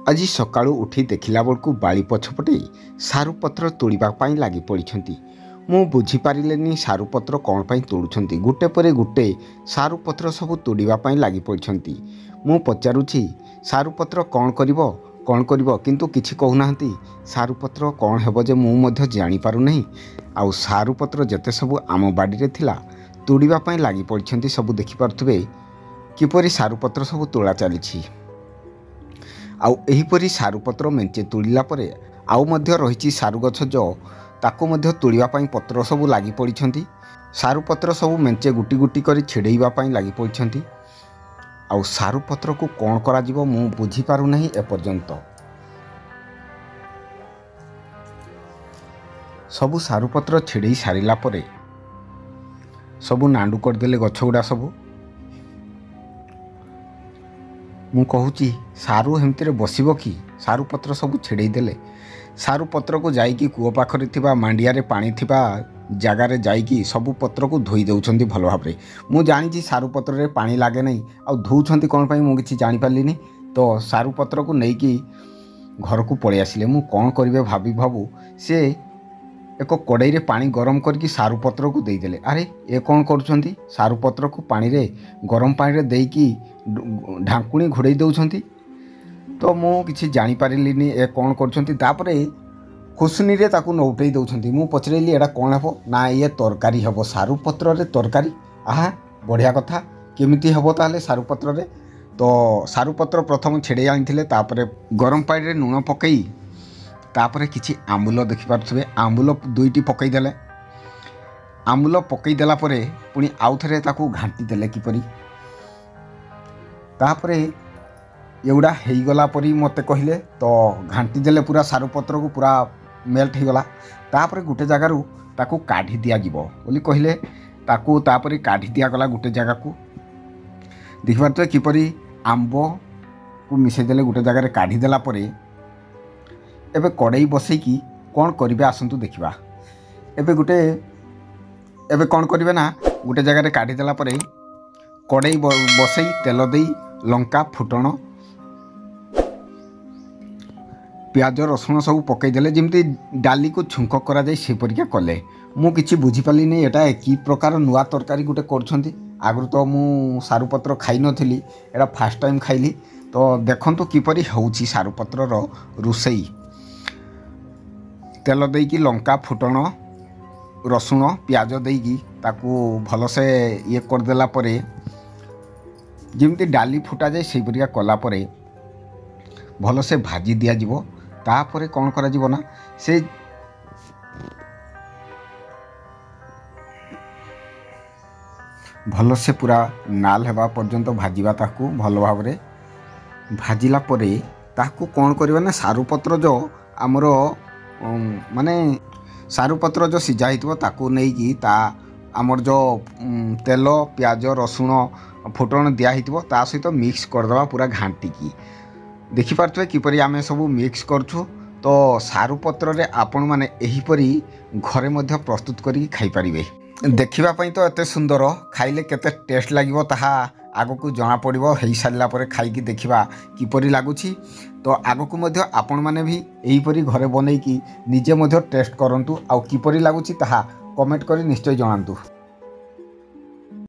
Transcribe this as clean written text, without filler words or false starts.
ଆଜି ସକାଳୁ ଉଠି ଦେଖିଲା ବେଳକୁ ବାଡ଼ି ପଛପଟେ ସାରୁପତ୍ର ତୋଳିବା ପାଇଁ ଲାଗି ପଡ଼ିଛନ୍ତି। ମୁଁ ବୁଝିପାରିଲିନି ସାରୁପତ୍ର କ'ଣ ପାଇଁ ତୋଳୁଛନ୍ତି। ଗୋଟେ ପରେ ଗୋଟେ ସାରୁପତ୍ର ସବୁ ତୋଳିବା ପାଇଁ ଲାଗି ପଡ଼ିଛନ୍ତି। ମୁଁ ପଚାରୁଛି ସାରୁପତ୍ର କ'ଣ କରିବ କିନ୍ତୁ କିଛି କହୁନାହାନ୍ତି। ସାରୁପତ୍ର କ'ଣ ହେବ ଯେ ମୁଁ ମଧ୍ୟ ଜାଣିପାରୁନାହିଁ। ଆଉ ସାରୁପତ୍ର ଯେତେ ସବୁ ଆମ ବାଡ଼ିରେ ଥିଲା ତୋଳିବା ପାଇଁ ଲାଗି ପଡ଼ିଛନ୍ତି। ସବୁ ଦେଖିପାରୁଥିବେ କିପରି ସାରୁପତ୍ର ସବୁ ତୋଳା ଚାଲିଛି। ଆଉ ଏହିପରି ସାରୁପତ୍ର ମେଞ୍ଚେ ତୋଳିଲା ପରେ ଆଉ ମଧ୍ୟ ରହିଛି ସାରୁ ଗଛ ତାକୁ ମଧ୍ୟ ତୋଳିବା ପାଇଁ ପତ୍ର ସବୁ ଲାଗି ପଡ଼ିଛନ୍ତି। ସାରୁପତ୍ର ସବୁ ମେଞ୍ଚେ ଗୁଟି ଗୁଟି କରି ଛିଡ଼େଇବା ପାଇଁ ଲାଗି ପଡ଼ିଛନ୍ତି। ଆଉ ସାରୁପତ୍ରକୁ କ'ଣ କରାଯିବ ମୁଁ ବୁଝିପାରୁନାହିଁ ଏପର୍ଯ୍ୟନ୍ତ। ସବୁ ସାରୁପତ୍ର ଛିଡ଼େଇ ସାରିଲା ପରେ ସବୁ ନାଣ୍ଡୁ କରିଦେଲେ ଗଛ ଗୁଡ଼ା ସବୁ। ମୁଁ କହୁଛି ସାରୁ ଏମିତିରେ ବସିବ କି? ସାରୁପତ୍ର ସବୁ ଛିଡ଼େଇ ଦେଲେ। ସାରୁପତ୍ରକୁ ଯାଇକି କୂଅ ପାଖରେ ଥିବା ମାଣ୍ଡିଆରେ ପାଣି ଥିବା ଜାଗାରେ ଯାଇକି ସବୁ ପତ୍ରକୁ ଧୋଇ ଦେଉଛନ୍ତି ଭଲ ଭାବରେ। ମୁଁ ଜାଣିଛି ସାରୁପତ୍ରରେ ପାଣି ଲାଗେ ନାହିଁ, ଆଉ ଧୋଉଛନ୍ତି କ'ଣ ପାଇଁ ମୁଁ କିଛି ଜାଣିପାରିଲିନି। ତ ସାରୁପତ୍ରକୁ ନେଇକି ଘରକୁ ପଳେଇ ଆସିଲେ। ମୁଁ କ'ଣ କରିବେ ଭାବୁ ସେ ଏକ କଡ଼େଇରେ ପାଣି ଗରମ କରିକି ସାରୁପତ୍ରକୁ ଦେଇଦେଲେ। ଆରେ ଏ କ'ଣ କରୁଛନ୍ତି? ସାରୁପତ୍ରକୁ ପାଣିରେ ଗରମ ପାଣିରେ ଦେଇକି ଢାଙ୍କୁଣୀ ଘୋଡ଼େଇ ଦେଉଛନ୍ତି। ତ ମୁଁ କିଛି ଜାଣିପାରିଲିନି ଏ କ'ଣ କରୁଛନ୍ତି। ତାପରେ ଖୁସନିରେ ତାକୁ ନଉଟେଇ ଦେଉଛନ୍ତି। ମୁଁ ପଚାରିଲି ଏଇଟା କ'ଣ ହେବ? ନା ଇଏ ତରକାରୀ ହେବ। ସାରୁପତ୍ରରେ ତରକାରୀ? ଆହା ବଢ଼ିଆ କଥା। କେମିତି ହେବ ତାହେଲେ ସାରୁପତ୍ରରେ? ତ ସାରୁପତ୍ର ପ୍ରଥମ ଛିଡ଼େଇ ଆଣିଥିଲେ। ତାପରେ ଗରମ ପାଣିରେ ଲୁଣ ପକାଇ ତାପରେ କିଛି ଆମ୍ବୁଲ ଦେଖିପାରୁଥିବେ ଆମ୍ବୁଲ 2ଟି ପକାଇଦେଲେ। ଆମ୍ବୁଲ ପକାଇ ଦେଲା ପରେ ପୁଣି ଆଉ ଥରେ ତାକୁ ଘାଣ୍ଟି ଦେଲେ କିପରି। ତାପରେ ଏଗୁଡ଼ା ହେଇଗଲା ପରି ମୋତେ କହିଲେ। ତ ଘାଣ୍ଟି ଦେଲେ ପୁରା ସାରୁପତ୍ରକୁ ପୁରା ମେଲ୍ଟ ହେଇଗଲା। ତାପରେ ଗୋଟେ ଜାଗାରୁ ତାକୁ କାଢ଼ି ଦିଆଯିବ ବୋଲି କହିଲେ। ତାକୁ ତାପରେ କାଢ଼ି ଦିଆଗଲା ଗୋଟେ ଜାଗାକୁ। ଦେଖିପାରୁଥିବେ କିପରି ଆମ୍ବକୁ ମିଶାଇ ଦେଲେ ଗୋଟେ ଜାଗାରେ କାଢ଼ି ଦେଲା ପରେ ଏବେ କଡ଼େଇ ବସେଇକି କ'ଣ କରିବେ ଆସନ୍ତୁ ଦେଖିବା। ଏବେ କ'ଣ କରିବେ ନା ଗୋଟେ ଜାଗାରେ କାଢ଼ି ଦେଲା ପରେ କଡ଼େଇ ବସେଇ ତେଲ ଦେଇ ଲଙ୍କା ଫୁଟଣ ପିଆଜ ରସୁଣ ସବୁ ପକାଇଦେଲେ ଯେମିତି ଡାଲିକୁ ଛୁଙ୍କ କରାଯାଏ ସେପରିକା କଲେ। ମୁଁ କିଛି ବୁଝିପାରିଲିନି ଏଇଟା କି ପ୍ରକାର ନୂଆ ତରକାରୀ ଗୋଟେ କରୁଛନ୍ତି। ଆଗରୁ ତ ମୁଁ ସାରୁପତ୍ର ଖାଇନଥିଲି, ଏଇଟା ଫାର୍ଷ୍ଟ ଟାଇମ୍ ଖାଇଲି। ତ ଦେଖନ୍ତୁ କିପରି ହେଉଛି ସାରୁପତ୍ରର ରୋଷେଇ। ତେଲ ଦେଇକି ଲଙ୍କା ଫୁଟଣ ରସୁଣ ପିଆଜ ଦେଇକି ତାକୁ ଭଲସେ ଇଏ କରିଦେଲା ପରେ ଯେମିତି ଡାଲି ଫୁଟାଯାଏ ସେଇପରିକା କଲା ପରେ ଭଲସେ ଭାଜି ଦିଆଯିବ। ତାପରେ କ'ଣ କରାଯିବ ନା ସେ ଭଲସେ ପୁରା ନାଲ ହେବା ପର୍ଯ୍ୟନ୍ତ ଭାଜିବା। ତାକୁ ଭଲ ଭାବରେ ଭାଜିଲା ପରେ ତାକୁ କ'ଣ କରିବା ନା ସାରୁପତ୍ର ଆମର ମାନେ ସାରୁପତ୍ର ସିଝା ହେଇଥିବ ତାକୁ ନେଇକି ଆମର ତେଲ ପିଆଜ ରସୁଣ ଫୁଟଣ ଦିଆ ହେଇଥିବ ତା ସହିତ ମିକ୍ସ କରିଦେବା ପୁରା ଘାଣ୍ଟିକି। ଦେଖିପାରୁଥିବେ କିପରି ଆମେ ସବୁ ମିକ୍ସ କରୁଛୁ। ତ ସାରୁପତ୍ରରେ ଆପଣମାନେ ଏହିପରି ଘରେ ମଧ୍ୟ ପ୍ରସ୍ତୁତ କରିକି ଖାଇପାରିବେ। ଦେଖିବା ପାଇଁ ତ ଏତେ ସୁନ୍ଦର, ଖାଇଲେ କେତେ ଟେଷ୍ଟ ଲାଗିବ ତାହା ଆଗକୁ ଜଣାପଡ଼ିବ। ହେଇସାରିଲା ପରେ ଖାଇକି ଦେଖିବା କିପରି ଲାଗୁଛି। ତ ଆଗକୁ ମଧ୍ୟ ଆପଣମାନେ ବି ଏହିପରି ଘରେ ବନେଇକି ନିଜେ ମଧ୍ୟ ଟେଷ୍ଟ କରନ୍ତୁ। ଆଉ କିପରି ଲାଗୁଛି ତାହା କମେଣ୍ଟ କରି ନିଶ୍ଚୟ ଜଣାନ୍ତୁ।